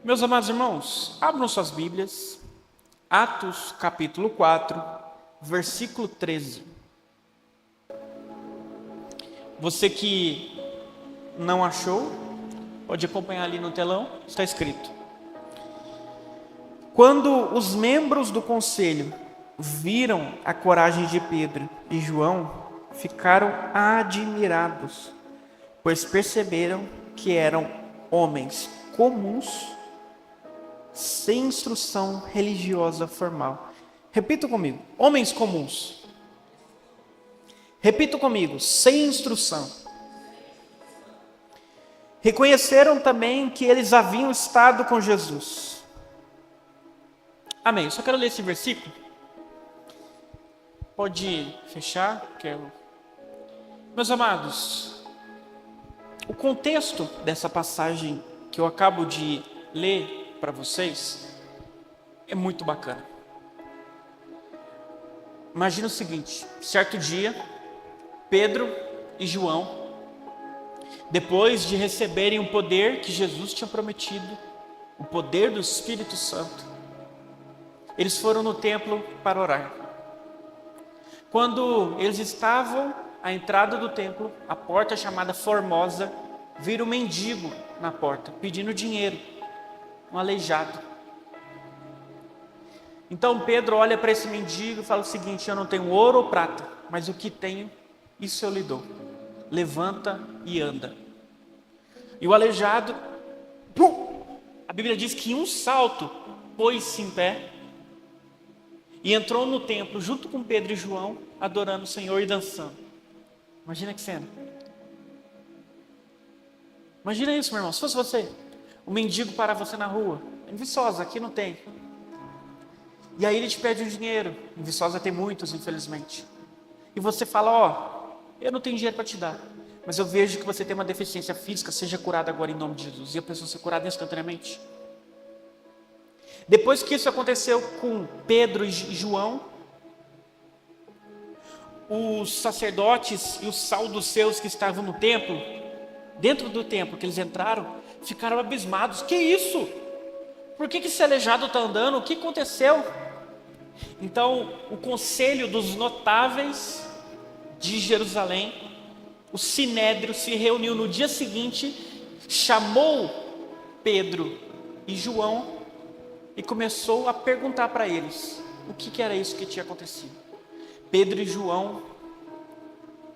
Meus amados irmãos, abram suas Bíblias, Atos capítulo 4, versículo 13. Você que não achou, pode acompanhar ali no telão, está escrito: Quando os membros do conselho viram a coragem de Pedro e João, ficaram admirados, pois perceberam que eram homens comuns, sem instrução religiosa formal. Repita comigo: homens comuns. Repita comigo: sem instrução. Reconheceram também que eles haviam estado com Jesus. Amém. Eu só quero ler esse versículo. Pode fechar, Meus amados, o contexto dessa passagem que eu acabo de ler para vocês é muito bacana. Imagina o seguinte: certo dia, Pedro e João, depois de receberem o poder que Jesus tinha prometido, o poder do Espírito Santo, eles foram no templo para orar. Quando eles estavam à entrada do templo, a porta chamada Formosa, viram um mendigo na porta, pedindo dinheiro, um aleijado. Então Pedro olha para esse mendigo e fala o seguinte: eu não tenho ouro ou prata, mas o que tenho, isso eu lhe dou. Levanta e anda. E o aleijado, a Bíblia diz que em um salto, pôs-se em pé e entrou no templo junto com Pedro e João, adorando o Senhor e dançando. Imagina que cena. Imagina isso, meu irmão. Se fosse você, um mendigo para você na rua, em Viçosa, aqui não tem. E aí ele te pede um dinheiro. Em Viçosa tem muitos, infelizmente. E você fala: eu não tenho dinheiro para te dar, mas eu vejo que você tem uma deficiência física, seja curada agora em nome de Jesus. E a pessoa ser curada instantaneamente. Depois que isso aconteceu com Pedro e João, os sacerdotes e os saduceus que estavam no templo, dentro do templo que eles entraram, ficaram abismados. Que isso? Por que esse aleijado está andando? O que aconteceu? Então o conselho dos notáveis de Jerusalém, o Sinédrio, se reuniu no dia seguinte, chamou Pedro e João e começou a perguntar para eles o que era isso que tinha acontecido. Pedro e João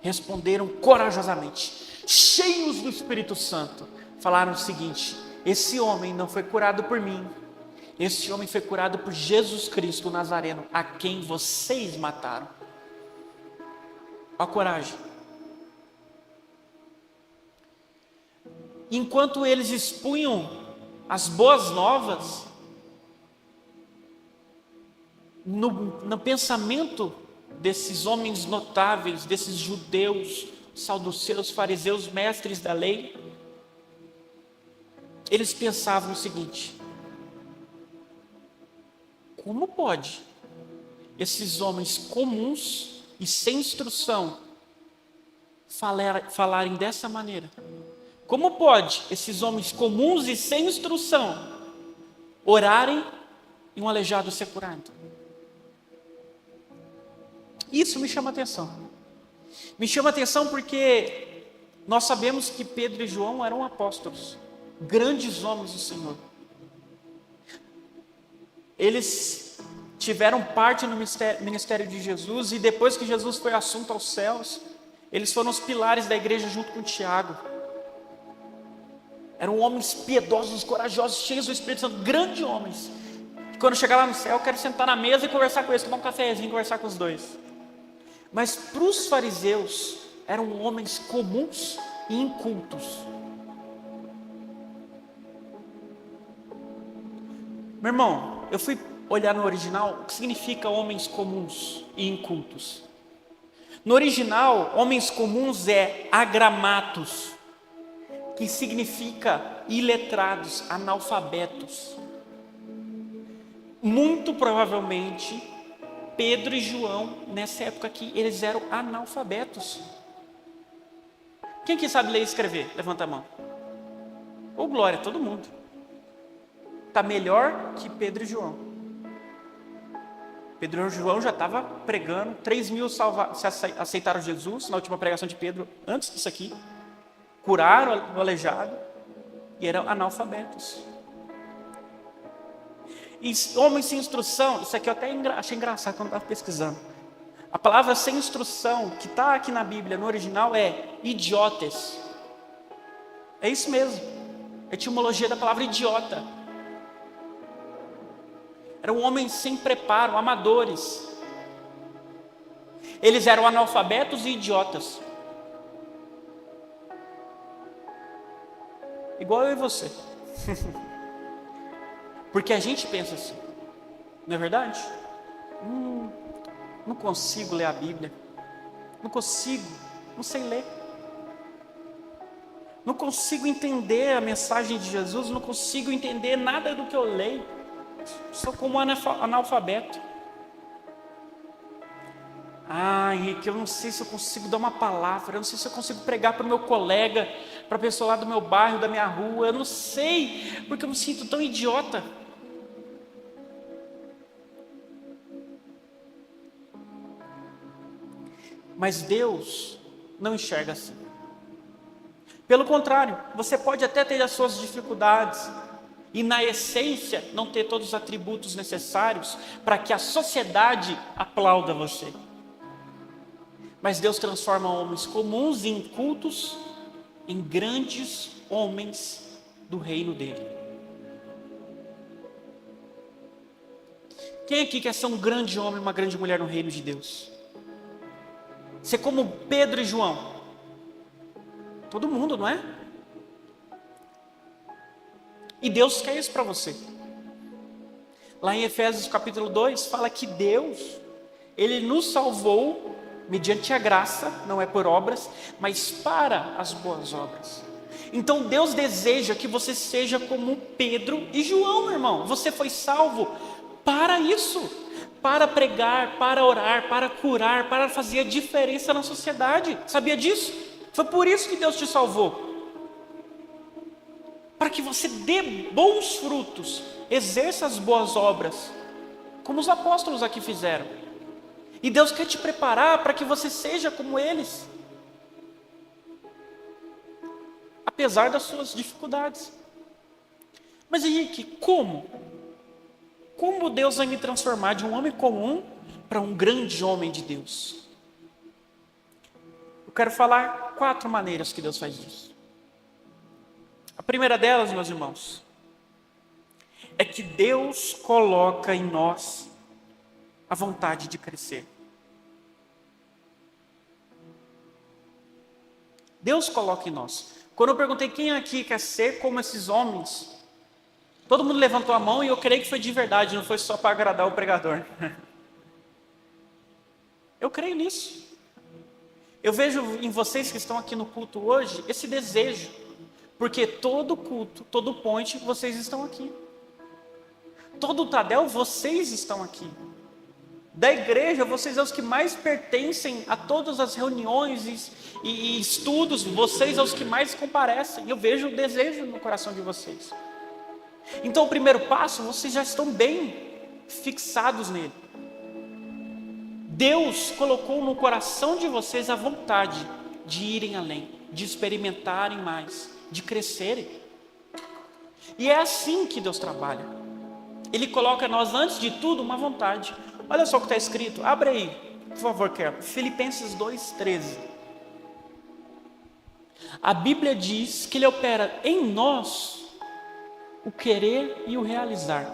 responderam corajosamente, cheios do Espírito Santo, falaram o seguinte: esse homem não foi curado por mim, esse homem foi curado por Jesus Cristo, o Nazareno, a quem vocês mataram. A coragem. Enquanto eles expunham as boas novas, no pensamento desses homens notáveis, desses judeus, saduceus, fariseus, mestres da lei, eles pensavam o seguinte: como pode esses homens comuns e sem instrução falarem dessa maneira? Como pode esses homens comuns e sem instrução orarem e um aleijado ser curado? Isso me chama atenção. Me chama atenção porque nós sabemos que Pedro e João eram apóstolos, grandes homens do Senhor. Eles tiveram parte no ministério de Jesus, e depois que Jesus foi assunto aos céus, eles foram os pilares da igreja junto com Tiago. Eram homens piedosos, corajosos, cheios do Espírito Santo, grandes homens. Quando chegar lá no céu, eu quero sentar na mesa e conversar com eles, tomar um cafezinho e conversar com os dois. Mas para os fariseus, eram homens comuns e incultos. Meu irmão, eu fui olhar no original o que significa homens comuns e incultos. No original, homens comuns é agramatos, que significa iletrados, analfabetos. Muito provavelmente, Pedro e João, nessa época aqui, eles eram analfabetos. Quem que sabe ler e escrever? Levanta a mão. Ô glória, todo mundo. está melhor que Pedro e João. Pedro e João já estavam pregando, 3.000 aceitaram Jesus na última pregação de Pedro, antes disso aqui. Curaram o aleijado e eram analfabetos. E homens sem instrução, isso aqui eu até achei engraçado quando eu estava pesquisando. A palavra sem instrução, que está aqui na Bíblia, no original, é idiotes. É isso mesmo. É a etimologia da palavra idiota. Eram homens sem preparo, amadores. Eles eram analfabetos e idiotas. Igual eu e você. Porque a gente pensa assim, não é verdade? Não consigo ler a Bíblia. Não consigo, não sei ler. Não consigo entender a mensagem de Jesus, não consigo entender nada do que eu leio. Sou como analfabeto. Henrique, eu não sei se eu consigo dar uma palavra, eu não sei se eu consigo pregar para o meu colega, para a pessoa lá do meu bairro, da minha rua, eu não sei, porque eu me sinto tão idiota. Mas Deus não enxerga assim. Pelo contrário, você pode até ter as suas dificuldades e na essência não ter todos os atributos necessários para que a sociedade aplauda você. Mas Deus transforma homens comuns e incultos em grandes homens do reino dele. Quem aqui quer ser um grande homem, uma grande mulher no reino de Deus? Ser como Pedro e João? Todo mundo, não é? E Deus quer isso para você. Lá em Efésios capítulo 2, fala que Deus, Ele nos salvou mediante a graça, não é por obras, mas para as boas obras. Então Deus deseja que você seja como Pedro e João, meu irmão. Você foi salvo para isso, para pregar, para orar, para curar, para fazer a diferença na sociedade. Sabia disso? Foi por isso que Deus te salvou. Para que você dê bons frutos, exerça as boas obras, como os apóstolos aqui fizeram. E Deus quer te preparar para que você seja como eles, apesar das suas dificuldades. Mas Henrique, como? Como Deus vai me transformar de um homem comum para um grande homem de Deus? Eu quero falar 4 maneiras que Deus faz isso. A primeira delas, meus irmãos, é que Deus coloca em nós a vontade de crescer. Deus coloca em nós. Quando eu perguntei quem aqui quer ser como esses homens, todo mundo levantou a mão e eu creio que foi de verdade, não foi só para agradar o pregador. Eu creio nisso. Eu vejo em vocês que estão aqui no culto hoje esse desejo, porque todo culto, todo point, vocês estão aqui. Todo Tadel, vocês estão aqui. Da igreja, vocês são os que mais pertencem a todas as reuniões e estudos, vocês são os que mais comparecem. Eu vejo o desejo no coração de vocês. Então o primeiro passo, vocês já estão bem fixados nele. Deus colocou no coração de vocês a vontade de irem além, de experimentarem mais, de crescerem. E é assim que Deus trabalha. Ele coloca em nós, antes de tudo, uma vontade. Olha só o que está escrito, abre aí, por favor, Carol. Filipenses 2,13. A Bíblia diz que Ele opera em nós o querer e o realizar.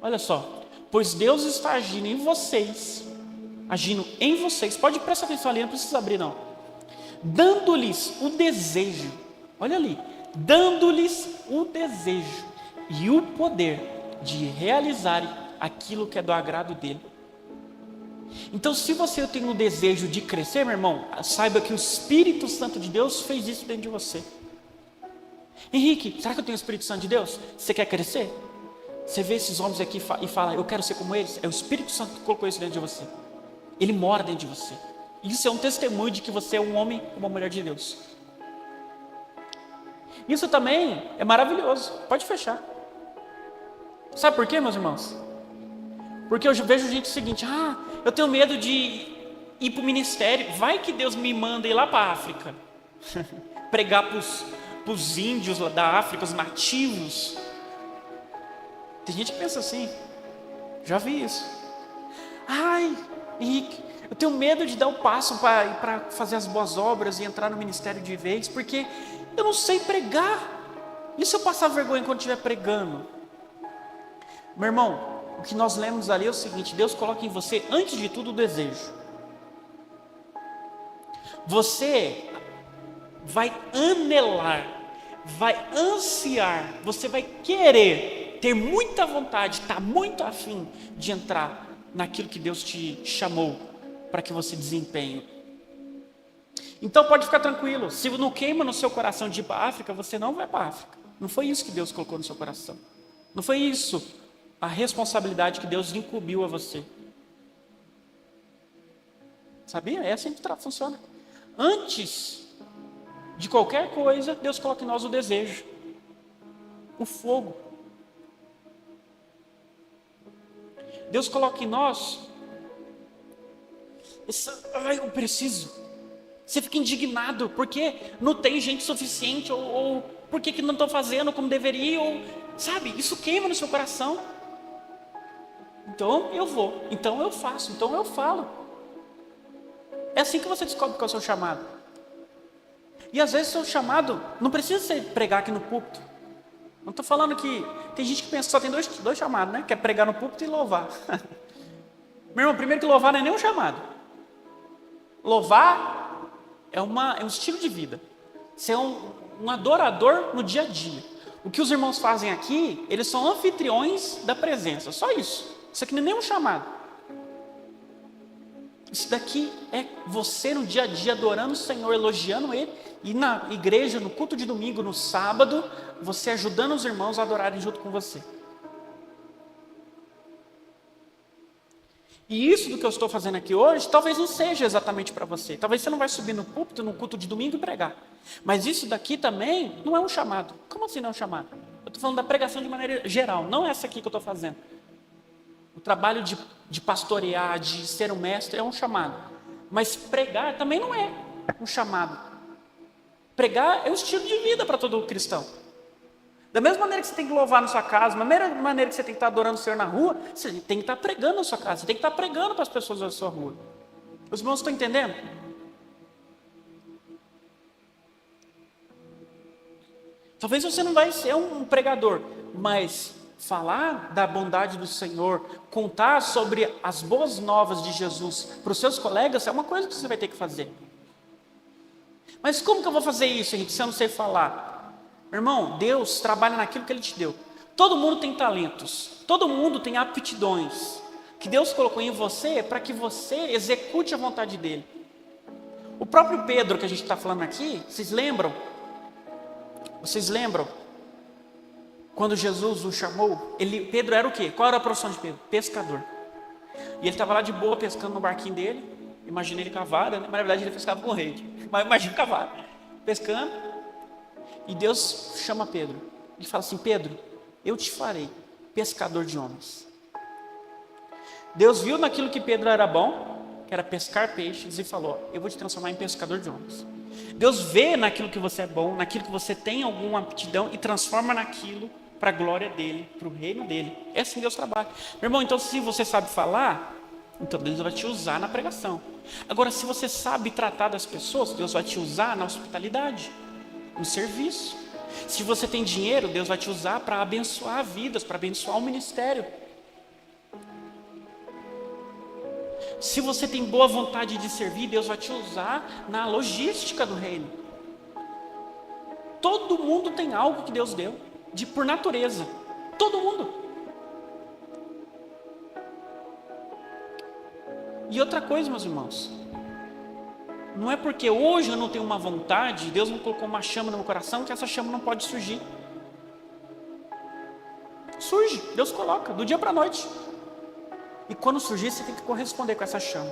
Olha só, pois Deus está agindo em vocês, pode prestar atenção ali, não precisa abrir não, dando-lhes o desejo, olha ali, dando-lhes o desejo e o poder de realizarem aquilo que é do agrado dele. Então, se você tem o desejo de crescer, meu irmão, saiba que o Espírito Santo de Deus fez isso dentro de você. Henrique, será que eu tenho o Espírito Santo de Deus? Você quer crescer? Você vê esses homens aqui e fala, eu quero ser como eles. É o Espírito Santo que colocou isso dentro de você. Ele mora dentro de você. Isso é um testemunho de que você é um homem ou uma mulher de Deus. Isso também é maravilhoso. Pode fechar. Sabe por quê, meus irmãos? Porque eu vejo gente o seguinte: eu tenho medo de ir para o ministério. Vai que Deus me manda ir lá para a África pregar para os índios lá da África, os nativos. Tem gente que pensa assim. Já vi isso. Henrique, eu tenho medo de dar o passo para fazer as boas obras e entrar no ministério de vez, porque eu não sei pregar. E se eu passar vergonha quando estiver pregando? Meu irmão, o que nós lemos ali é o seguinte: Deus coloca em você, antes de tudo, o desejo. Você vai anelar, vai ansiar, você vai querer, ter muita vontade, estar muito afim de entrar naquilo que Deus te chamou para que você desempenhe. Então pode ficar tranquilo, se não queima no seu coração de ir para a África, você não vai para a África. Não foi isso que Deus colocou no seu coração. Não foi isso a responsabilidade que Deus incumbiu a você. Sabia? É assim que funciona. Antes de qualquer coisa, Deus coloca em nós o desejo, o fogo. Deus coloca em nós eu preciso. Você fica indignado porque não tem gente suficiente, ou por que não estão fazendo como deveria, ou sabe, isso queima no seu coração. Então eu vou, então eu faço, então eu falo. É assim que você descobre qual é o seu chamado. E às vezes o seu chamado não precisa ser pregar aqui no púlpito. Não estou falando que tem gente que pensa que só tem dois chamados, né? Que é pregar no púlpito e louvar. Meu irmão, primeiro que louvar não é nenhum chamado. Louvar é um estilo de vida. Você é um adorador no dia a dia. O que os irmãos fazem aqui, eles são anfitriões da presença, só isso. Isso aqui não é nenhum chamado. Isso daqui é você no dia a dia adorando o Senhor, elogiando Ele, e na igreja, no culto de domingo, no sábado, você ajudando os irmãos a adorarem junto com você. E isso do que eu estou fazendo aqui hoje, talvez não seja exatamente para você. Talvez você não vai subir no púlpito, no culto de domingo e pregar. Mas isso daqui também não é um chamado. Como assim não é um chamado? Eu estou falando da pregação de maneira geral, não essa aqui que eu estou fazendo. O trabalho de pastorear, de ser um mestre é um chamado. Mas pregar também não é um chamado. Pregar é um estilo de vida para todo cristão. Da mesma maneira que você tem que louvar na sua casa, da mesma maneira que você tem que estar adorando o Senhor na rua, você tem que estar pregando na sua casa, você tem que estar pregando para as pessoas da sua rua. Os irmãos estão entendendo? Talvez você não vai ser um pregador, mas falar da bondade do Senhor, contar sobre as boas novas de Jesus para os seus colegas é uma coisa que você vai ter que fazer. Mas como que eu vou fazer isso, Henrique, se eu não sei falar? Meu irmão, Deus trabalha naquilo que Ele te deu. Todo mundo tem talentos, todo mundo tem aptidões que Deus colocou em você para que você execute a vontade dEle. O próprio Pedro que a gente está falando aqui, vocês lembram? Vocês lembram? Quando Jesus o chamou, Pedro era o quê? Qual era a profissão de Pedro? Pescador. E ele estava lá de boa pescando no barquinho dele. Imagina ele com a vara, né? Mas na verdade ele pescava com rede. Mas imagina com a vara. Pescando. E Deus chama Pedro. Ele fala assim: Pedro, eu te farei pescador de homens. Deus viu naquilo que Pedro era bom, que era pescar peixes, e falou: eu vou te transformar em pescador de homens. Deus vê naquilo que você é bom, naquilo que você tem alguma aptidão, e transforma naquilo para a glória dele, para o reino dele. É assim que Deus trabalha. Meu irmão, então se você sabe falar, então Deus vai te usar na pregação. Agora, se você sabe tratar das pessoas, Deus vai te usar na hospitalidade, no serviço. Se você tem dinheiro, Deus vai te usar para abençoar vidas, para abençoar o ministério. Se você tem boa vontade de servir, Deus vai te usar na logística do reino. Todo mundo tem algo que Deus deu, por natureza. Todo mundo. E outra coisa, meus irmãos, não é porque hoje eu não tenho uma vontade, Deus não colocou uma chama no meu coração, que essa chama não pode surgir. Surge, Deus coloca, do dia para a noite. E quando surgir, você tem que corresponder com essa chama.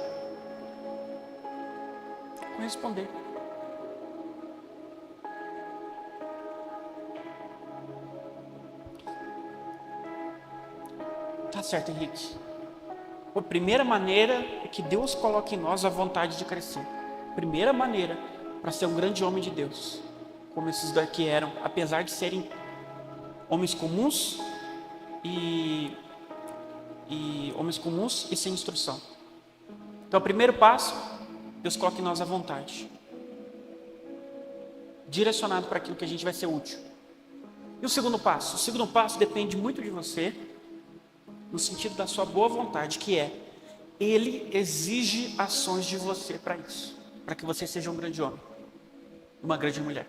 Corresponder. Tá certo, Henrique. A primeira maneira é que Deus coloque em nós a vontade de crescer. Primeira maneira para ser um grande homem de Deus, como esses daqui eram, apesar de serem homens comuns e homens comuns e sem instrução. Então, o primeiro passo, Deus coloca em nós a vontade, direcionado para aquilo que a gente vai ser útil. E o segundo passo? O segundo passo depende muito de você, no sentido da sua boa vontade, que é, Ele exige ações de você para isso, para que você seja um grande homem, uma grande mulher.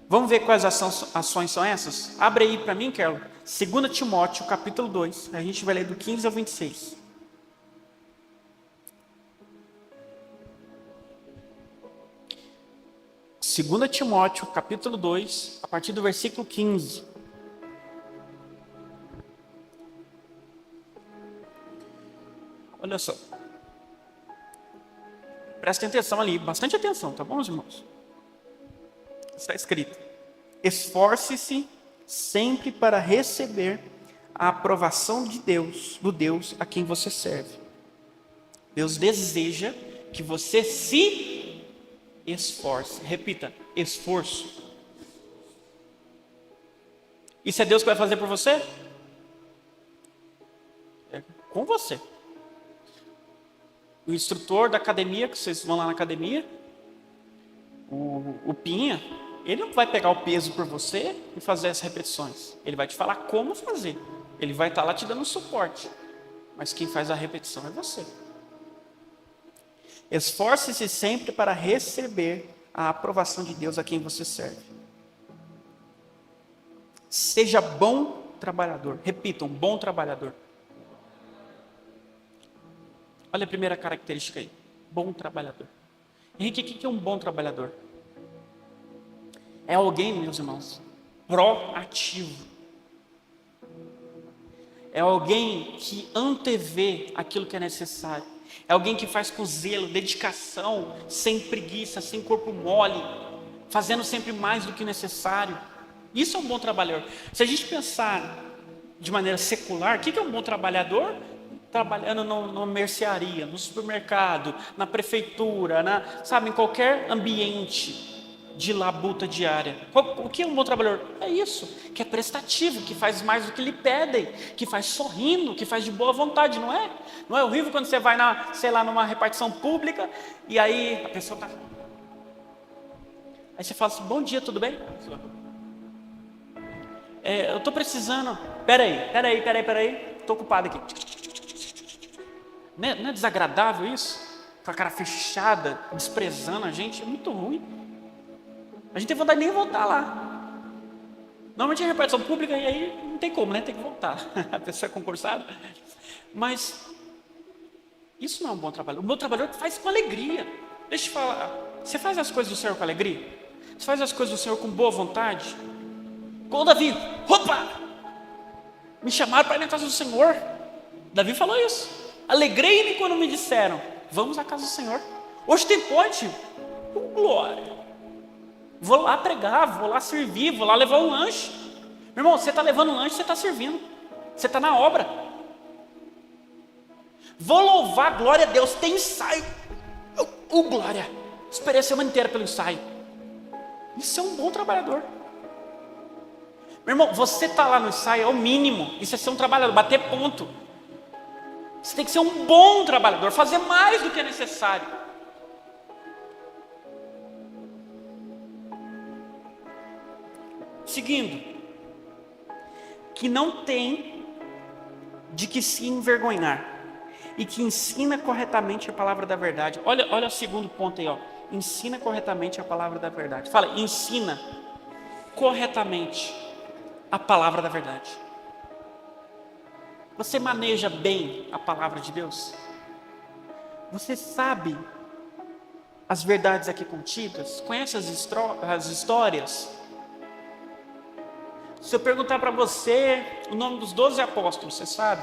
Vamos ver quais ações são essas? Abre aí para mim, Carol. 2 Timóteo, capítulo 2. A gente vai ler do 15 ao 26. Segunda Timóteo, capítulo 2, a partir do versículo 15. Olha só. Prestem atenção ali, bastante atenção, tá bom, meus irmãos? Está escrito: esforce-se sempre para receber a aprovação de Deus, do Deus a quem você serve. Deus deseja que você se esforce. Repita, esforço. Isso é Deus que vai fazer por você? É com você. O instrutor da academia, que vocês vão lá na academia, o Pinha, ele não vai pegar o peso por você e fazer as repetições. Ele vai te falar como fazer. Ele vai estar lá te dando suporte. Mas quem faz a repetição é você. Esforce-se sempre para receber a aprovação de Deus a quem você serve. Seja bom trabalhador. Repitam, bom trabalhador. Olha a primeira característica aí. Bom trabalhador. Henrique, o que é um bom trabalhador? É alguém, meus irmãos, proativo. É alguém que antevê aquilo que é necessário. É alguém que faz com zelo, dedicação, sem preguiça, sem corpo mole, fazendo sempre mais do que necessário. Isso é um bom trabalhador. Se a gente pensar de maneira secular, o que é um bom trabalhador? Trabalhando numa mercearia, no supermercado, na prefeitura, sabe, em qualquer ambiente de labuta diária. O que é um bom trabalhador? É isso, que é prestativo, que faz mais do que lhe pedem, que faz sorrindo, que faz de boa vontade, não é? Não é horrível quando você vai numa repartição pública e aí a pessoa está... Aí você fala assim, bom dia, tudo bem? Eu estou precisando... Peraí, estou ocupado aqui. Não é desagradável isso? Com a cara fechada, desprezando a gente, é muito ruim. A gente tem vontade de nem voltar lá. Normalmente é repartição pública e aí não tem como, né? Tem que voltar. A pessoa é concursada. Mas isso não é um bom trabalho. O meu trabalhador faz com alegria. Deixa eu te falar. Você faz as coisas do Senhor com alegria? Você faz as coisas do Senhor com boa vontade? Como Davi, opa! Me chamaram para ir na casa do Senhor. Davi falou isso. Alegrei-me quando me disseram, vamos à casa do Senhor. Hoje tem ponte. Glória. Vou lá pregar, vou lá servir, vou lá levar um lanche. Meu irmão, você está levando um lanche, você está servindo. Você está na obra. Vou louvar, glória a Deus, tem ensaio. Glória. Esperei a semana inteira pelo ensaio. Isso é um bom trabalhador. Meu irmão, você está lá no ensaio, é o mínimo. Isso é ser um trabalhador, bater ponto. Você tem que ser um bom trabalhador, fazer mais do que é necessário. Seguindo, que não tem de que se envergonhar e que ensina corretamente a palavra da verdade. Olha o segundo ponto aí, ó. Ensina corretamente a palavra da verdade. Fala, ensina corretamente a palavra da verdade. Você maneja bem a palavra de Deus? Você sabe as verdades aqui contidas? Conhece as histórias? Se eu perguntar para você o nome dos 12 apóstolos, você sabe?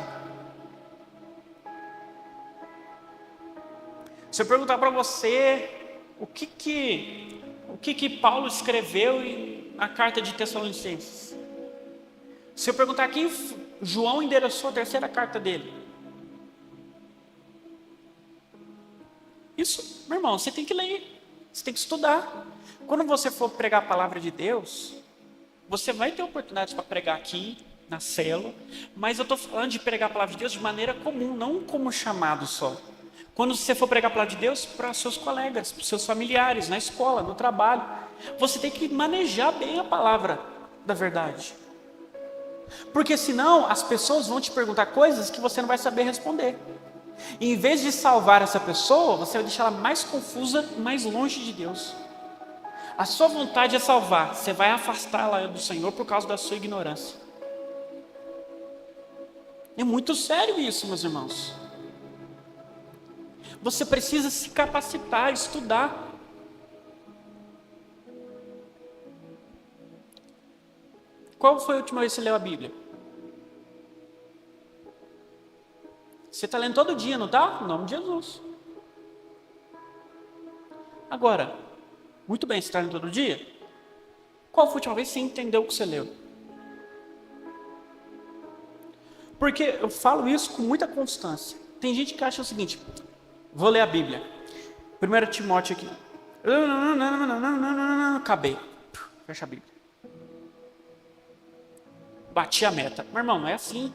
Se eu perguntar para você o que Paulo escreveu na carta de Tessalonicenses, Se eu perguntar quem João endereçou a terceira carta dele, isso, meu irmão, você tem que ler, você tem que estudar. Quando você for pregar a palavra de Deus, você vai ter oportunidades para pregar aqui, na célula, mas eu estou falando de pregar a palavra de Deus de maneira comum, não como chamado só. Quando você for pregar a palavra de Deus para seus colegas, para seus familiares, na escola, no trabalho, você tem que manejar bem a palavra da verdade. Porque senão as pessoas vão te perguntar coisas que você não vai saber responder. E em vez de salvar essa pessoa, você vai deixar ela mais confusa, mais longe de Deus. A sua vontade é salvar, você vai afastá-la do Senhor por causa da sua ignorância. É muito sério isso, meus irmãos. Você precisa se capacitar, estudar. Qual foi a última vez que você leu a Bíblia? Você está lendo todo dia, não está? Em nome de Jesus. Agora, muito bem, você está lendo todo dia? Qual foi a última vez que você entendeu o que você leu? Porque eu falo isso com muita constância. Tem gente que acha o seguinte: vou ler a Bíblia. 1 Timóteo aqui. Acabei. Fecha a Bíblia. Bati a meta. Meu irmão, não é assim.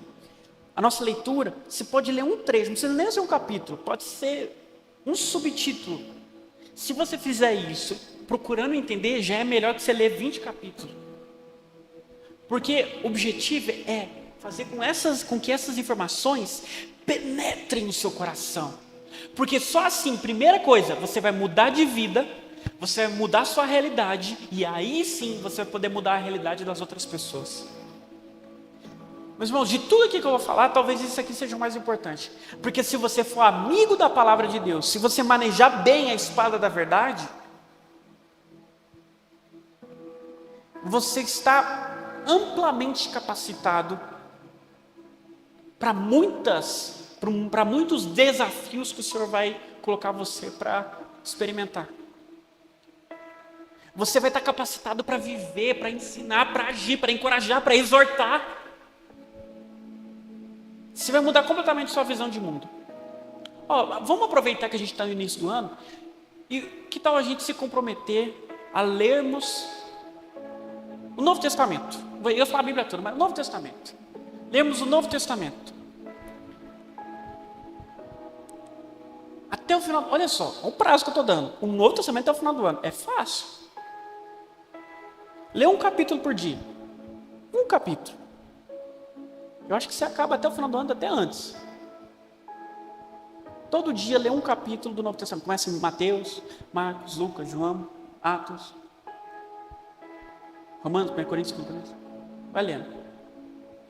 A nossa leitura, você pode ler um trecho, não precisa nem ser um capítulo, pode ser um subtítulo. Se você fizer isso, procurando entender, já é melhor que você ler 20 capítulos. Porque o objetivo é fazer com que essas informações penetrem no seu coração. Porque só assim, primeira coisa, você vai mudar de vida, você vai mudar a sua realidade, e aí sim você vai poder mudar a realidade das outras pessoas. Meus irmãos, de tudo aqui que eu vou falar, talvez isso aqui seja o mais importante. Porque se você for amigo da palavra de Deus, se você manejar bem a espada da verdade, você está amplamente capacitado para muitos desafios que o Senhor vai colocar você para experimentar. Você vai estar capacitado para viver, para ensinar, para agir, para encorajar, para exortar. Você vai mudar completamente sua visão de mundo. Vamos aproveitar que a gente está no início do ano e que tal a gente se comprometer a lermos o Novo Testamento? Eu falo a Bíblia toda, mas o Novo Testamento. Lermos o Novo Testamento. Até o final, olha só, o prazo que eu estou dando. O Novo Testamento até o final do ano. É fácil. Lê um capítulo por dia. Um capítulo. Eu acho que você acaba até o final do ano, até antes. Todo dia lê um capítulo do Novo Testamento. Começa em Mateus, Marcos, Lucas, João, Atos, Romanos, 1 Coríntios, 2 Coríntios. Vai lendo.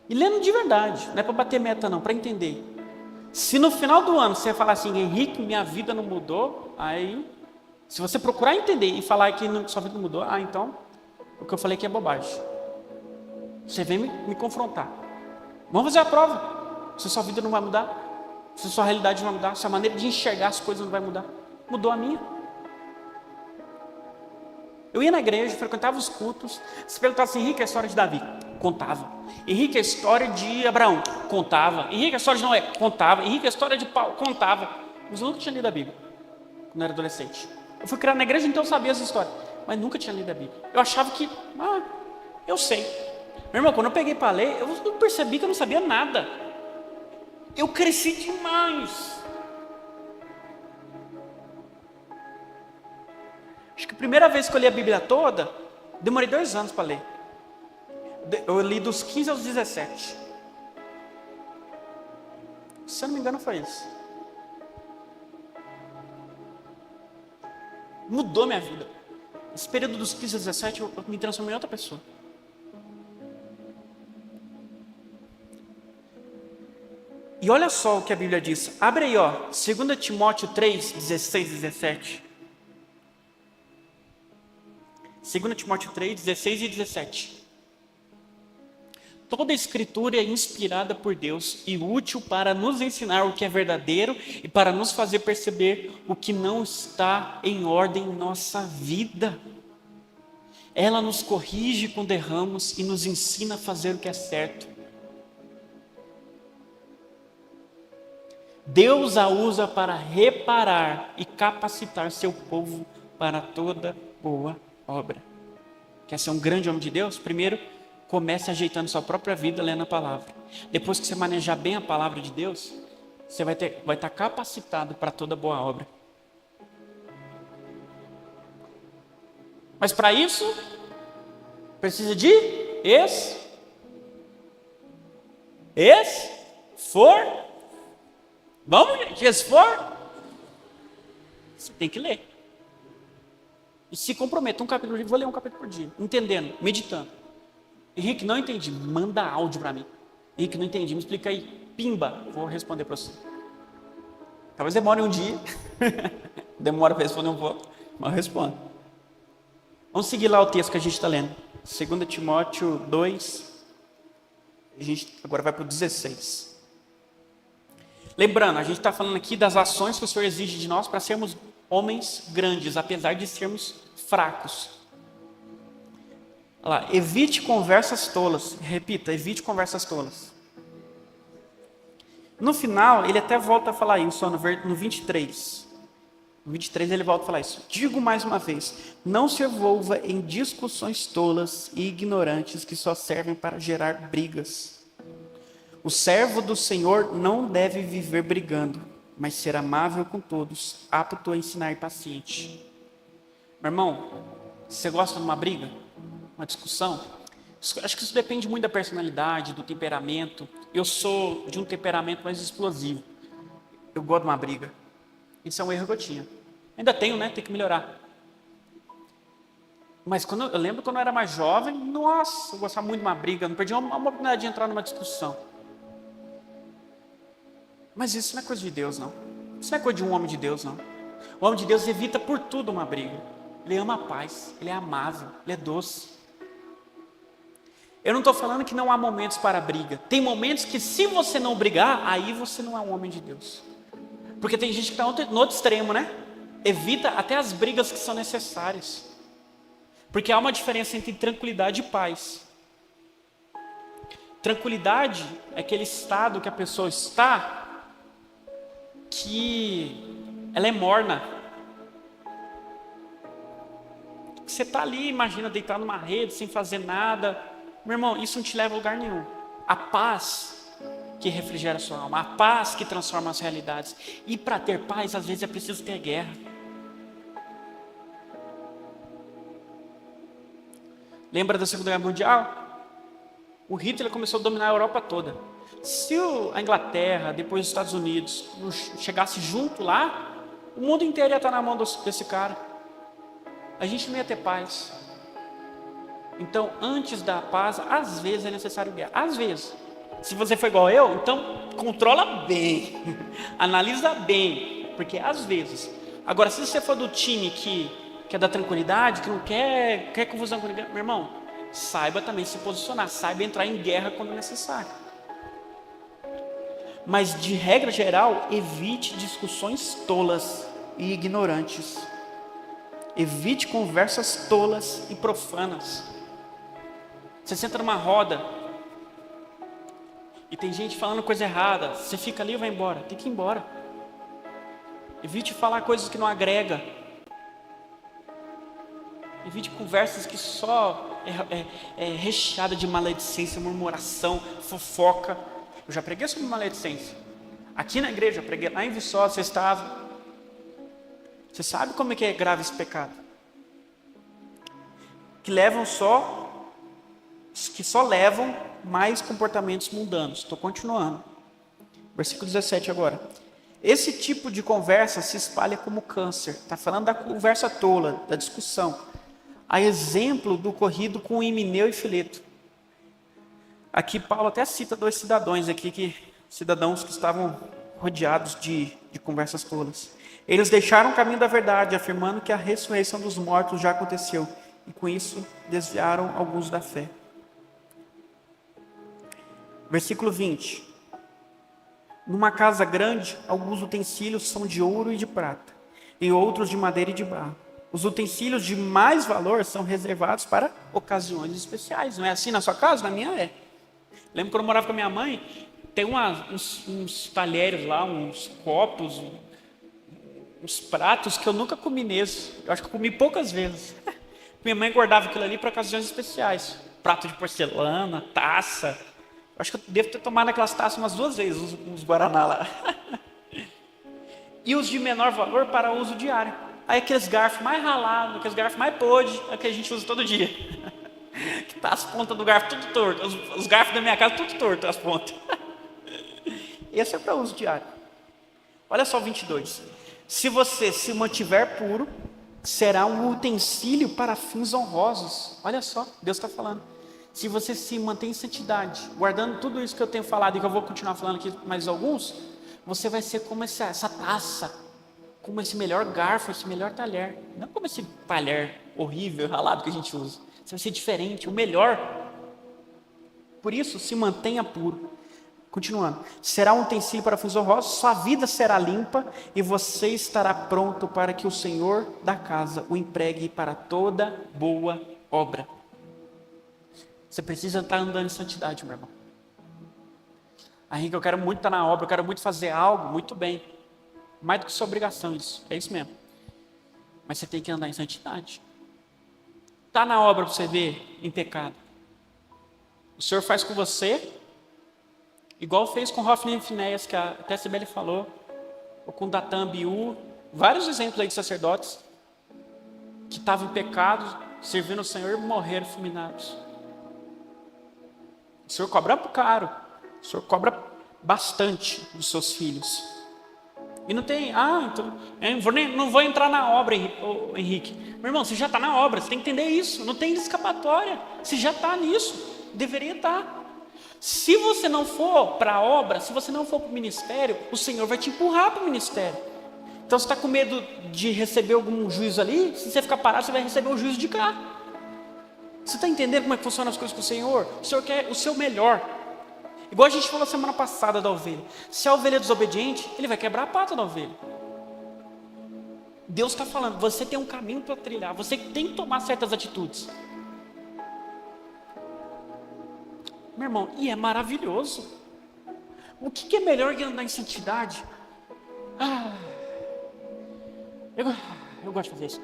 E lendo de verdade. Não é para bater meta não, para entender. Se no final do ano você falar assim, Henrique, minha vida não mudou, aí, se você procurar entender e falar que sua vida não mudou, então, o que eu falei aqui é bobagem. Você vem me confrontar. Vamos fazer a prova. Se sua vida não vai mudar, se sua realidade não vai mudar, se a maneira de enxergar as coisas não vai mudar. Mudou a minha. Eu ia na igreja, frequentava os cultos. Se perguntasse assim, Henrique, a história de Davi? Contava. Henrique, a história de Abraão? Contava. Henrique, a história de Noé? Contava. Henrique, a história de Paulo? Contava. Mas eu nunca tinha lido a Bíblia, quando eu era adolescente. Eu fui criado na igreja, então eu sabia essa história, mas nunca tinha lido a Bíblia. Eu achava que, eu sei. Meu irmão, quando eu peguei para ler, eu percebi que eu não sabia nada. Eu cresci demais. Acho que a primeira vez que eu li a Bíblia toda, demorei 2 anos para ler. Eu li dos 15 aos 17. Se eu não me engano foi isso. Mudou minha vida. Esse período dos 15 aos 17 eu me transformei em outra pessoa. E olha só o que a Bíblia diz. Abre aí, 2 Timóteo 3, 16 e 17. 2 Timóteo 3, 16 e 17. Toda a escritura é inspirada por Deus e útil para nos ensinar o que é verdadeiro e para nos fazer perceber o que não está em ordem em nossa vida. Ela nos corrige quando erramos e nos ensina a fazer o que é certo. Deus a usa para reparar e capacitar seu povo para toda boa obra. Quer ser um grande homem de Deus? Primeiro, comece ajeitando sua própria vida lendo a palavra. Depois que você manejar bem a palavra de Deus, você vai estar capacitado para toda boa obra. Mas para isso, precisa de Vamos, gente, esfor. Você tem que ler. E se comprometa, um capítulo por dia, vou ler um capítulo por dia, entendendo, meditando. Henrique, não entendi, manda áudio para mim. Henrique, não entendi, me explica aí. Pimba, vou responder para você. Talvez demore um dia, demora para responder um pouco, mas eu respondo. Vamos seguir lá o texto que a gente está lendo. 2 Timóteo 2, a gente agora vai para o 16. Lembrando, a gente está falando aqui das ações que o Senhor exige de nós para sermos homens grandes, apesar de sermos fracos. Olha lá, evite conversas tolas. Repita, evite conversas tolas. No final, ele até volta a falar isso, no 23. No 23 ele volta a falar isso. Digo mais uma vez, não se envolva em discussões tolas e ignorantes que só servem para gerar brigas. O servo do Senhor não deve viver brigando, mas ser amável com todos, apto a ensinar e paciente. Meu irmão, você gosta de uma briga? Uma discussão? Acho que isso depende muito da personalidade, do temperamento. Eu sou de um temperamento mais explosivo. Eu gosto de uma briga. Isso é um erro que eu tinha. Ainda tenho, né? Tem que melhorar. Mas eu lembro quando eu era mais jovem, nossa, eu gostava muito de uma briga. Não perdi uma oportunidade de entrar numa discussão. Mas isso não é coisa de Deus, não. Isso não é coisa de um homem de Deus, não. O homem de Deus evita por tudo uma briga. Ele ama a paz, ele é amável, ele é doce. Eu não estou falando que não há momentos para briga. Tem momentos que se você não brigar, aí você não é um homem de Deus. Porque tem gente que está no outro extremo, né? Evita até as brigas que são necessárias. Porque há uma diferença entre tranquilidade e paz. Tranquilidade é aquele estado que a pessoa está, que ela é morna. Você está ali, imagina, deitado numa rede, sem fazer nada. Meu irmão, isso não te leva a lugar nenhum. A paz que refrigera a sua alma, a paz que transforma as realidades. E para ter paz, às vezes é preciso ter guerra. Lembra da Segunda Guerra Mundial? O Hitler começou a dominar a Europa toda. Se a Inglaterra, depois os Estados Unidos, chegasse junto lá, o mundo inteiro ia estar na mão desse cara. A gente não ia ter paz. Então, antes da paz, às vezes é necessário guerra. Às vezes. Se você for igual eu, então controla bem. Analisa bem. Porque às vezes. Agora, se você for do time que é da tranquilidade, que não quer confusão com ninguém, meu irmão, saiba também se posicionar. Saiba entrar em guerra quando necessário. Mas, de regra geral, evite discussões tolas e ignorantes. Evite conversas tolas e profanas. Você senta numa roda e tem gente falando coisa errada. Você fica ali e vai embora. Tem que ir embora. Evite falar coisas que não agrega. Evite conversas que só é recheada de maledicência, murmuração, fofoca. Eu já preguei sobre maledicência. Aqui na igreja, eu preguei lá em Viçosa, você estava. Você sabe como é que é grave esse pecado? Que só levam mais comportamentos mundanos. Estou continuando. Versículo 17 agora. Esse tipo de conversa se espalha como câncer. Está falando da conversa tola, da discussão. A exemplo do ocorrido com Himeneu e Fileto. Aqui Paulo até cita dois cidadãos aqui, cidadãos que estavam rodeados de conversas tolas. Eles deixaram o caminho da verdade, afirmando que a ressurreição dos mortos já aconteceu. E com isso desviaram alguns da fé. Versículo 20. Numa casa grande, alguns utensílios são de ouro e de prata, e outros de madeira e de barro. Os utensílios de mais valor são reservados para ocasiões especiais. Não é assim na sua casa? Na minha é. Lembro quando eu morava com a minha mãe, tem uns talheres lá, uns copos, uns pratos que eu nunca comi neles. Eu acho que eu comi poucas vezes. Minha mãe guardava aquilo ali para ocasiões especiais. Prato de porcelana, taça. Eu acho que eu devo ter tomado aquelas taças umas 2 vezes, uns guaraná lá. E os de menor valor para uso diário. Aí aqueles garfos mais ralados, aqueles garfos mais podres, é que a gente usa todo dia. Que tá as pontas do garfo tudo torto. Os garfos da minha casa tudo torto, as pontas. Esse é para uso diário. Olha só o 22. Se você se mantiver puro, será um utensílio para fins honrosos. Olha só, Deus está falando. Se você se mantém em santidade, guardando tudo isso que eu tenho falado e que eu vou continuar falando aqui mais alguns, você vai ser como essa taça, como esse melhor garfo, esse melhor talher. Não como esse talher horrível, ralado que a gente usa. Você vai ser diferente, o melhor. Por isso, se mantenha puro. Continuando. Será um utensílio para fins honrosos, sua vida será limpa e você estará pronto para que o Senhor da casa o empregue para toda boa obra. Você precisa estar andando em santidade, meu irmão. Henrique, eu quero muito estar na obra, eu quero muito fazer algo, muito bem. Mais do que sua obrigação isso, é isso mesmo. Mas você tem que andar em santidade. Está na obra para você ver em pecado. O Senhor faz com você, igual fez com Hofni e Finéias, que até a Sibeli falou, ou com Datã, Abiú, vários exemplos aí de sacerdotes que estavam em pecado, servindo o Senhor e morreram fulminados. O Senhor cobra caro, o Senhor cobra bastante dos seus filhos. E não tem, então, não vou entrar na obra, Henrique. Meu irmão, você já está na obra, você tem que entender isso, não tem escapatória, você já está nisso, deveria estar. Se você não for para a obra, se você não for para o ministério, o Senhor vai te empurrar para o ministério. Então, você está com medo de receber algum juízo ali? Se você ficar parado, você vai receber o juízo de cá. Você está entendendo como é que funcionam as coisas com o Senhor? O Senhor quer o seu melhor. Igual a gente falou semana passada da ovelha. Se a ovelha é desobediente, ele vai quebrar a pata da ovelha. Deus está falando, você tem um caminho para trilhar, você tem que tomar certas atitudes. Meu irmão, e é maravilhoso. O que é melhor que andar em santidade? Eu gosto de fazer isso.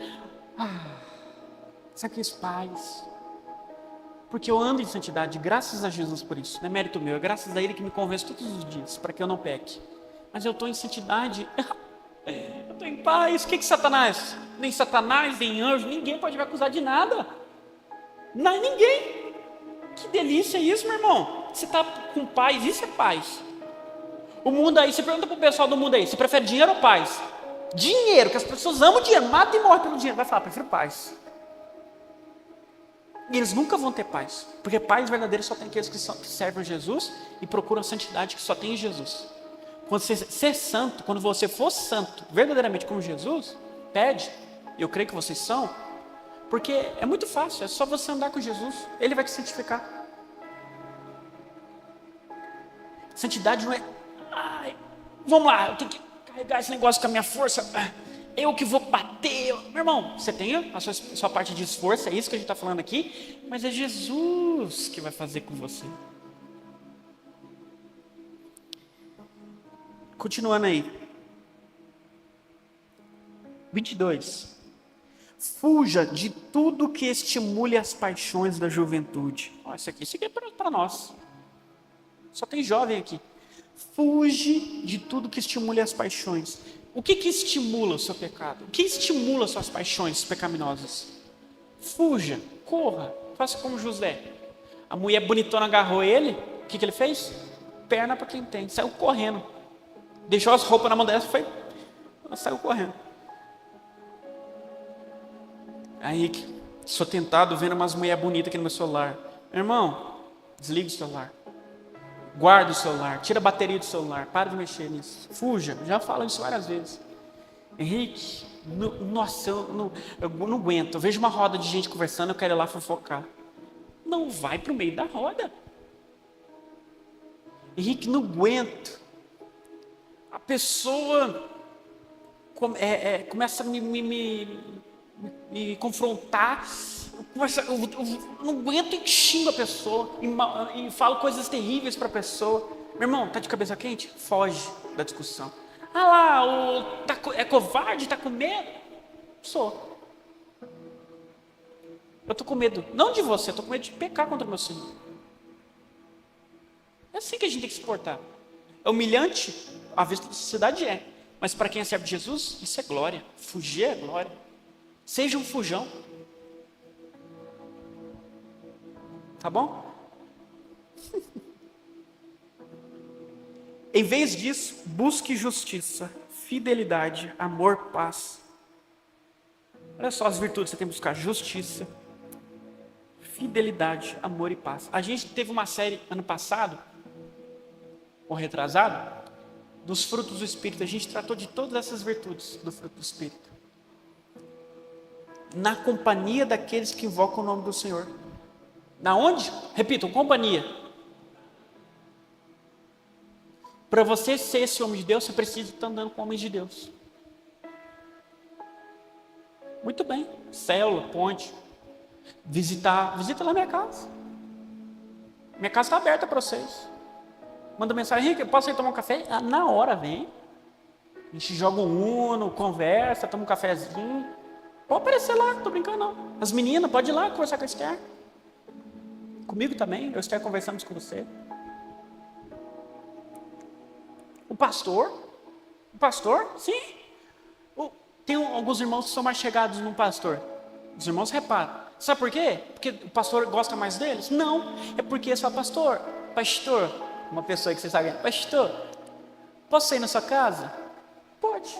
Sacrifício, paz. Porque eu ando em santidade, graças a Jesus por isso. Não é mérito meu, é graças a Ele que me convence todos os dias, para que eu não peque. Mas eu estou em santidade, eu estou em paz. O que Satanás? Nem Satanás, nem anjo, ninguém pode me acusar de nada. Não, ninguém. Que delícia isso, meu irmão. Você está com paz, isso é paz. O mundo aí, você pergunta para o pessoal do mundo aí, você prefere dinheiro ou paz? Dinheiro, que as pessoas amam dinheiro, matam e morrem pelo dinheiro. Vai falar, prefiro paz. E eles nunca vão ter paz, porque paz verdadeira só tem aqueles que servem a Jesus e procuram a santidade que só tem em Jesus. Quando você ser santo, quando você for santo, verdadeiramente como Jesus, pede, eu creio que vocês são, porque é muito fácil, é só você andar com Jesus, Ele vai te santificar. Santidade não é, vamos lá, eu tenho que carregar esse negócio com a minha força, eu que vou bater. Meu irmão, você tem a sua parte de esforço, é isso que a gente está falando aqui, mas é Jesus que vai fazer com você. Continuando aí. 22. Fuja de tudo que estimule as paixões da juventude. Isso aqui é para nós. Só tem jovem aqui. Fuge de tudo que estimule as paixões. O que estimula o seu pecado? O que estimula suas paixões pecaminosas? Fuja, corra, faça como José. A mulher bonitona agarrou ele, o que ele fez? Perna para quem tem, saiu correndo. Deixou as roupas na mão dela, saiu correndo. Aí, sou tentado vendo umas mulheres bonitas aqui no meu celular. Meu irmão, desliga o celular. Guarda o celular, tira a bateria do celular, para de mexer nisso. Fuja, já falo isso várias vezes. Henrique, nossa, eu não aguento. Eu vejo uma roda de gente conversando, eu quero ir lá fofocar. Não vai para o meio da roda. Henrique, não aguento. A pessoa começa a me me confrontar, eu não aguento e xingo a pessoa, e falo coisas terríveis para a pessoa. Meu irmão, tá de cabeça quente? Foge da discussão. Ah lá, é covarde, tá com medo? Sou. Eu tô com medo, não de você, eu tô com medo de pecar contra o meu Senhor. É assim que a gente tem que se portar. É humilhante, à vista da sociedade é. Mas para quem é servo de Jesus, isso é glória. Fugir é glória. Seja um fujão. Tá bom? Em vez disso, busque justiça, fidelidade, amor, paz. Olha só as virtudes que você tem que buscar: justiça, fidelidade, amor e paz. A gente teve uma série ano passado, ou retrasado, dos frutos do Espírito. A gente tratou de todas essas virtudes do fruto do Espírito. Na companhia daqueles que invocam o nome do Senhor. Na onde? Repitam, companhia. Para você ser esse homem de Deus, você precisa estar andando com homens de Deus. Muito bem. Célula, ponte. Visita lá minha casa. Minha casa está aberta para vocês. Manda mensagem: Henrique, posso ir tomar um café? Ah, na hora, vem. A gente joga um Uno, conversa, toma um cafezinho. Pode aparecer lá, tô brincando não. As meninas, pode ir lá conversar com a Esther. Comigo também, eu e Esther conversamos com você. O pastor, sim. Tem alguns irmãos que são mais chegados no pastor. Os irmãos reparam. Sabe por quê? Porque o pastor gosta mais deles? Não, é porque é só pastor. Pastor, uma pessoa que você sabe, pastor, posso ir na sua casa? Pode.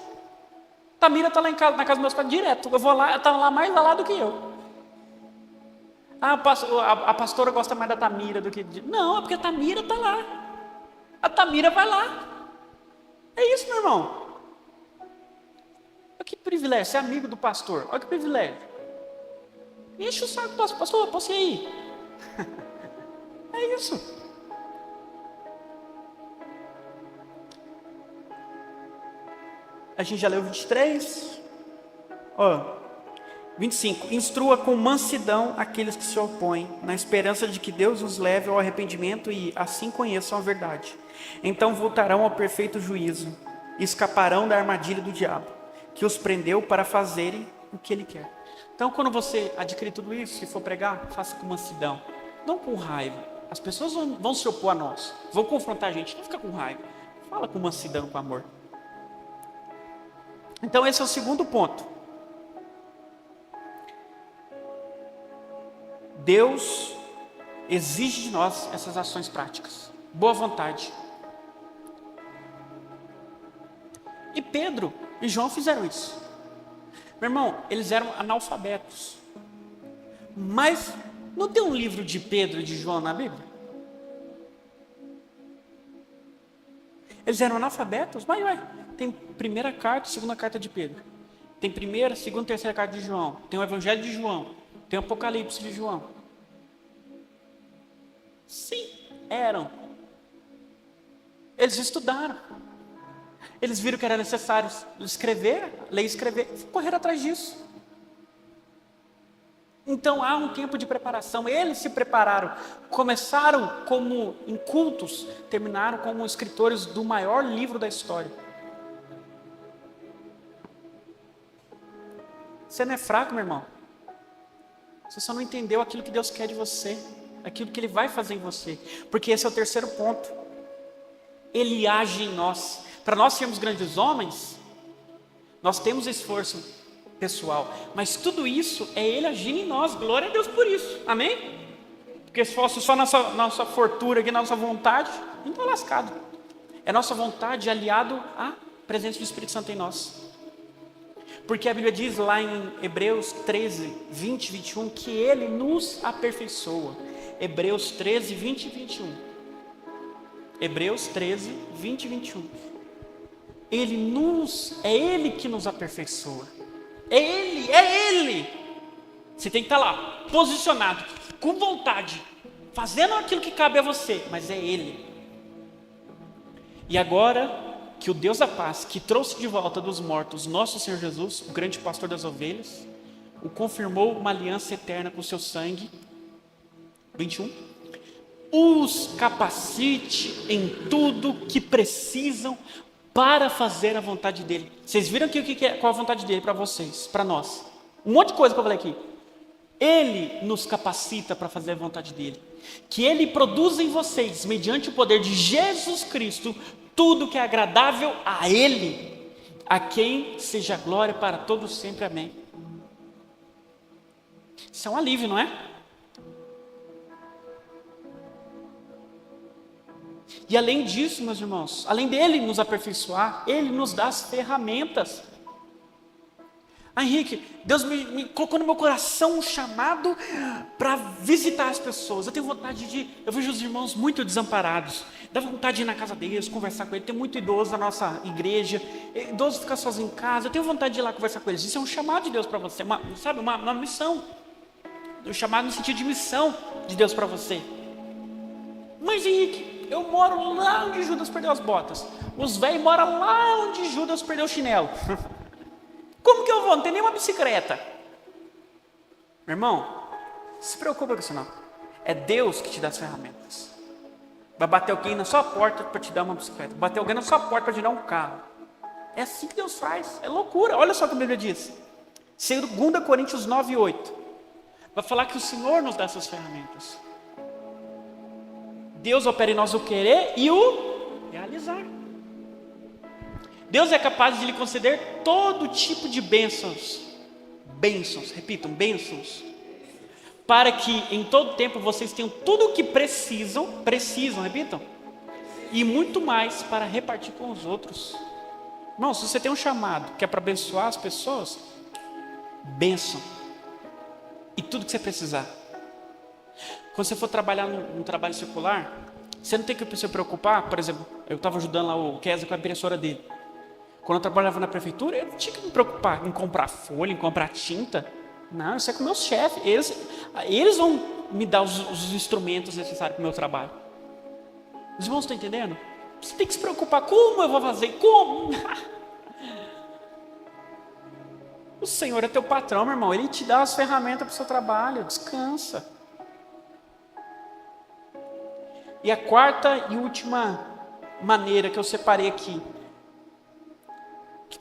Tamira está lá em casa, na casa dos meus pais direto. Eu vou lá, ela está lá mais lá do que eu. A pastora gosta mais da Tamira do que de... Não, é porque a Tamira está lá. A Tamira vai lá. É isso, meu irmão. Olha que privilégio, ser amigo do pastor. Olha que privilégio. Enche o saco do pastor. Pastor, posso ir aí? É isso. A gente já leu 23. 25. Instrua com mansidão aqueles que se opõem, na esperança de que Deus os leve ao arrependimento e assim conheçam a verdade. Então voltarão ao perfeito juízo e escaparão da armadilha do diabo, que os prendeu para fazerem o que ele quer. Então, quando você adquirir tudo isso, se for pregar, faça com mansidão, não com raiva. As pessoas vão se opor a nós, vão confrontar a gente, não fica com raiva. Fala com mansidão, com amor. Então, esse é o segundo ponto. Deus exige de nós essas ações práticas. Boa vontade. E Pedro e João fizeram isso. Meu irmão, eles eram analfabetos. Mas não tem um livro de Pedro e de João na Bíblia? Eles eram analfabetos? Mas tem primeira carta e segunda carta de Pedro. Tem primeira, segunda e terceira carta de João. Tem o Evangelho de João. Tem o Apocalipse de João. Sim, eram. Eles estudaram. Eles viram que era necessário escrever, ler e escrever, correram atrás disso. Então há um tempo de preparação. Eles se prepararam, começaram como incultos, terminaram como escritores do maior livro da história. Você não é fraco, meu irmão. Você só não entendeu aquilo que Deus quer de você, aquilo que Ele vai fazer em você. Porque esse é o terceiro ponto. Ele age em nós. Para nós sermos grandes homens, nós temos esforço pessoal, mas tudo isso é Ele agindo em nós. Glória a Deus por isso, amém? Porque se fosse só nossa fortuna aqui, nossa vontade, não está lascado. É nossa vontade aliado à presença do Espírito Santo em nós. Porque a Bíblia diz lá em Hebreus 13, 20 e 21, que Ele nos aperfeiçoa. Hebreus 13, 20 e 21. Hebreus 13, 20 e 21. É Ele que nos aperfeiçoa. É Ele. Você tem que estar lá, posicionado, com vontade, fazendo aquilo que cabe a você, mas é Ele. E agora que o Deus da paz, que trouxe de volta dos mortos nosso Senhor Jesus, o grande pastor das ovelhas, o confirmou uma aliança eterna com o seu sangue. 21. Os capacite em tudo que precisam para fazer a vontade dele. Vocês viram qual é a vontade dele para vocês, para nós? Um monte de coisa que eu falei aqui. Ele nos capacita para fazer a vontade dele. Que ele produza em vocês, mediante o poder de Jesus Cristo, tudo que é agradável a ele, a quem seja glória para todos sempre. Amém. Isso é um alívio, não é? E além disso, meus irmãos, além dele nos aperfeiçoar, ele nos dá as ferramentas. Henrique, Deus me colocou no meu coração um chamado para visitar as pessoas. Eu tenho vontade eu vejo os irmãos muito desamparados. Dá vontade de ir na casa deles, conversar com eles. Tem muito idoso na nossa igreja, idoso fica sozinho em casa. Eu tenho vontade de ir lá conversar com eles. Isso é um chamado de Deus para você, uma missão. Um chamado no sentido de missão de Deus para você. Mas Henrique, eu moro lá onde Judas perdeu as botas. Os velhos moram lá onde Judas perdeu o chinelo. Como que eu vou? Não tem nenhuma bicicleta. Meu irmão, não se preocupa com isso não. É Deus que te dá as ferramentas. Vai bater alguém na sua porta para te dar uma bicicleta. Vai bater alguém na sua porta para te dar um carro. É assim que Deus faz. É loucura. Olha só o que a Bíblia diz. 2 Coríntios 9:8. Vai falar que o Senhor nos dá essas ferramentas. Deus opera em nós o querer e o realizar. Deus é capaz de lhe conceder todo tipo de bênçãos. Bênçãos, repitam, bênçãos. Para que em todo tempo vocês tenham tudo o que precisam, repitam. E muito mais para repartir com os outros. Irmão, se você tem um chamado que é para abençoar as pessoas, bênção. E tudo que você precisar. Quando você for trabalhar num trabalho circular, você não tem que se preocupar. Por exemplo, eu estava ajudando lá o Kesa com a impressora dele. Quando eu trabalhava na prefeitura, eu não tinha que me preocupar em comprar folha, em comprar tinta. Não, isso é com meus chefes. Eles vão me dar os instrumentos necessários para o meu trabalho. Os irmãos estão entendendo? Você tem que se preocupar. Como eu vou fazer? Como? O Senhor é teu patrão, meu irmão. Ele te dá as ferramentas para o seu trabalho. Descansa. E a quarta e última maneira que eu separei aqui,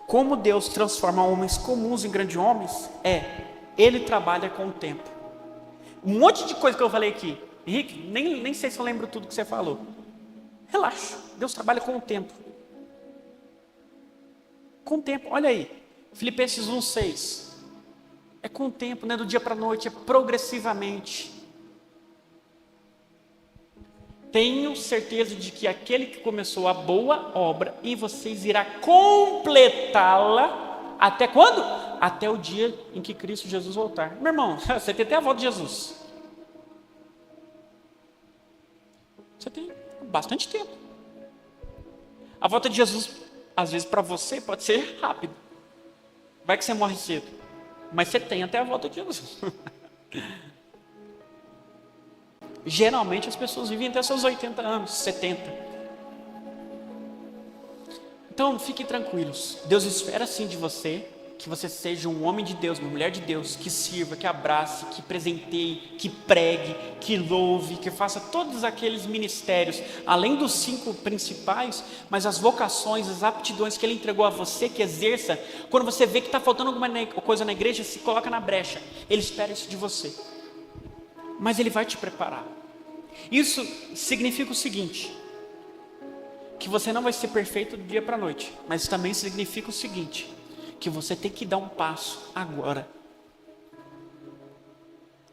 como Deus transforma homens comuns em grandes homens, Ele trabalha com o tempo. Um monte de coisa que eu falei aqui, Henrique, nem sei se eu lembro tudo que você falou. Relaxa, Deus trabalha com o tempo. Com o tempo, olha aí, Filipenses 1:6. É com o tempo, não é do dia para a noite, é progressivamente. Tenho certeza de que aquele que começou a boa obra em vocês irá completá-la até quando? Até o dia em que Cristo Jesus voltar. Meu irmão, você tem até a volta de Jesus. Você tem bastante tempo. A volta de Jesus, às vezes para você, pode ser rápido. Vai que você morre cedo. Mas você tem até a volta de Jesus. Geralmente as pessoas vivem até seus 80 anos, 70. Então fiquem tranquilos. Deus espera sim de você que você seja um homem de Deus, uma mulher de Deus, que sirva, que abrace, que presenteie, que pregue, que louve, que faça todos aqueles ministérios, além dos 5 principais, mas as vocações, as aptidões que Ele entregou a você, que exerça. Quando você vê que está faltando alguma coisa na igreja, se coloca na brecha. Ele espera isso de você. Mas Ele vai te preparar. Isso significa o seguinte, que você não vai ser perfeito do dia para a noite, mas também significa o seguinte, que você tem que dar um passo agora.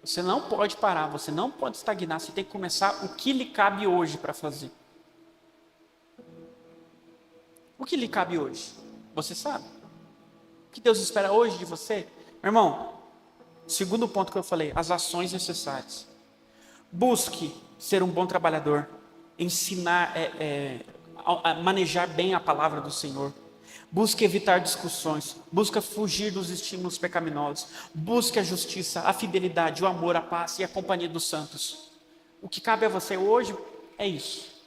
Você não pode parar, você não pode estagnar, você tem que começar o que lhe cabe hoje para fazer. O que lhe cabe hoje? Você sabe? O que Deus espera hoje de você? Meu irmão, segundo ponto que eu falei, as ações necessárias. Busque ser um bom trabalhador, ensinar, a manejar bem a palavra do Senhor. Busque evitar discussões, busque fugir dos estímulos pecaminosos, busque a justiça, a fidelidade, o amor, a paz e a companhia dos santos. O que cabe a você hoje é isso.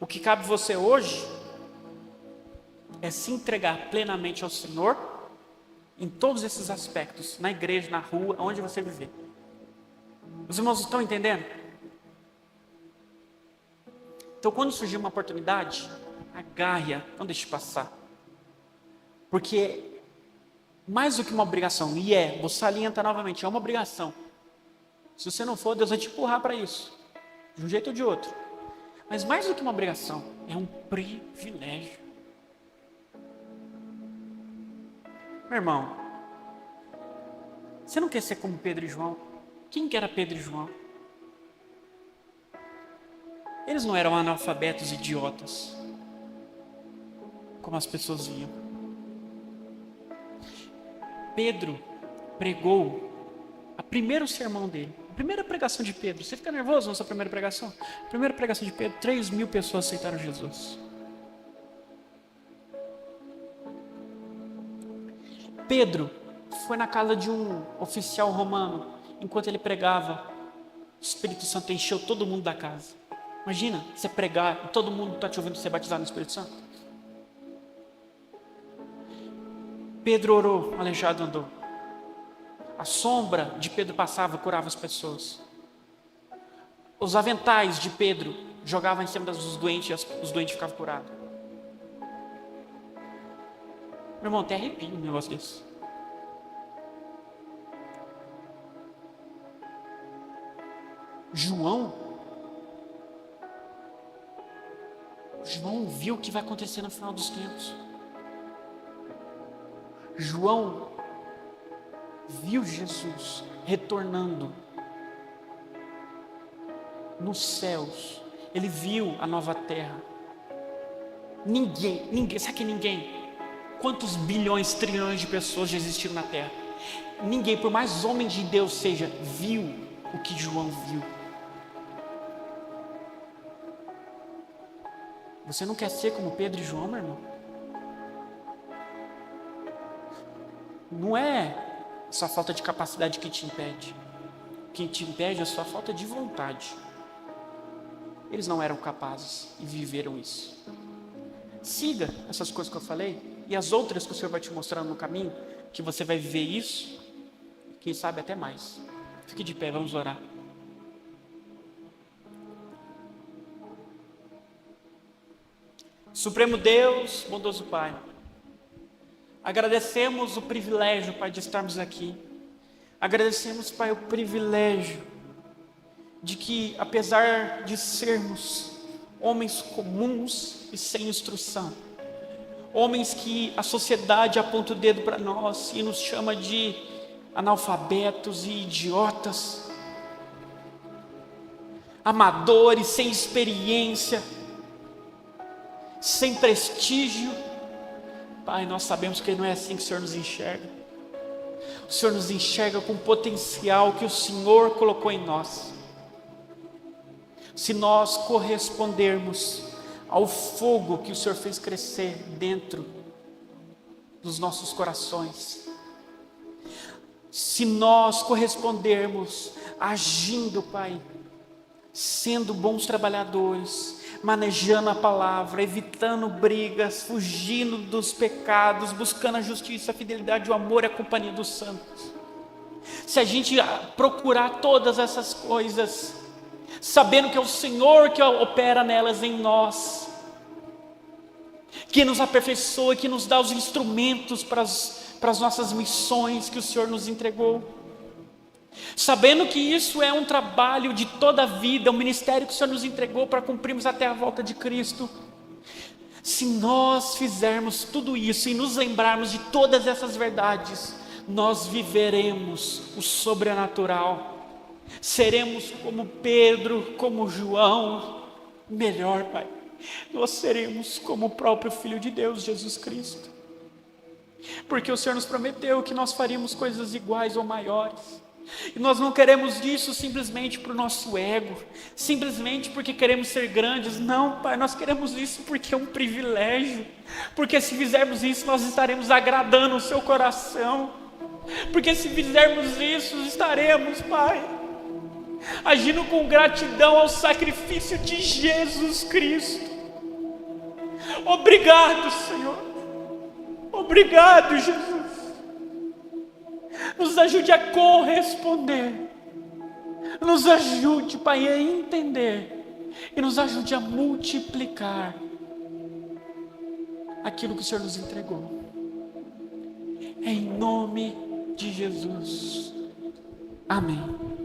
O que cabe a você hoje é se entregar plenamente ao Senhor em todos esses aspectos, na igreja, na rua, onde você viver. Os irmãos estão entendendo? Então, quando surgir uma oportunidade, agarre-a, não deixe passar. Porque mais do que uma obrigação, vou salientar novamente, é uma obrigação. Se você não for, Deus vai te empurrar para isso, de um jeito ou de outro. Mas mais do que uma obrigação, é um privilégio. Meu irmão, você não quer ser como Pedro e João? Quem que era Pedro e João? Eles não eram analfabetos idiotas, como as pessoas viam. Pedro pregou o primeiro sermão dele, a primeira pregação de Pedro. Você fica nervoso na sua primeira pregação? A primeira pregação de Pedro, 3.000 pessoas aceitaram Jesus. Pedro foi na casa de um oficial romano, enquanto ele pregava, o Espírito Santo encheu todo mundo da casa. Imagina, você pregar e todo mundo está te ouvindo ser batizado no Espírito Santo. Pedro orou, o aleijado andou. A sombra de Pedro passava, curava as pessoas. Os aventais de Pedro jogavam em cima dos doentes e os doentes ficavam curados. Meu irmão, até arrepio um negócio desse. João viu o que vai acontecer no final dos tempos. João viu Jesus retornando nos céus. Ele viu a nova terra. Ninguém, sabe que ninguém? Quantos bilhões, trilhões de pessoas já existiram na terra? Ninguém, por mais homem de Deus seja, viu o que João viu. Você não quer ser como Pedro e João, meu irmão? Não é só falta de capacidade que te impede. O que te impede é a sua falta de vontade. Eles não eram capazes e viveram isso. Siga essas coisas que eu falei e as outras que o Senhor vai te mostrando no caminho, que você vai viver isso, quem sabe até mais. Fique de pé, vamos orar. Supremo Deus, bondoso Pai, agradecemos o privilégio, Pai, de estarmos aqui. Agradecemos, Pai, o privilégio de que, apesar de sermos homens comuns e sem instrução, homens que a sociedade aponta o dedo para nós e nos chama de analfabetos e idiotas, amadores, sem experiência, sem prestígio, Pai, nós sabemos que não é assim que o Senhor nos enxerga. O Senhor nos enxerga com o potencial que o Senhor colocou em nós. Se nós correspondermos ao fogo que o Senhor fez crescer dentro dos nossos corações, se nós correspondermos agindo, Pai, sendo bons trabalhadores, manejando a palavra, evitando brigas, fugindo dos pecados, buscando a justiça, a fidelidade, o amor e a companhia dos santos. Se a gente procurar todas essas coisas, sabendo que é o Senhor que opera nelas em nós, que nos aperfeiçoa, que nos dá os instrumentos para as nossas missões que o Senhor nos entregou, sabendo que isso é um trabalho de toda a vida, um ministério que o Senhor nos entregou para cumprirmos até a volta de Cristo. Se nós fizermos tudo isso e nos lembrarmos de todas essas verdades, nós viveremos o sobrenatural, seremos como Pedro, como João, melhor, Pai, nós seremos como o próprio Filho de Deus, Jesus Cristo, porque o Senhor nos prometeu que nós faríamos coisas iguais ou maiores. E nós não queremos isso simplesmente para o nosso ego, simplesmente porque queremos ser grandes. Não, Pai, nós queremos isso porque é um privilégio, porque se fizermos isso nós estaremos agradando o seu coração, porque se fizermos isso estaremos, Pai, agindo com gratidão ao sacrifício de Jesus Cristo. Obrigado, Senhor, obrigado, Jesus. Nos ajude a corresponder. Nos ajude, Pai, a entender. E nos ajude a multiplicar aquilo que o Senhor nos entregou. Em nome de Jesus. Amém.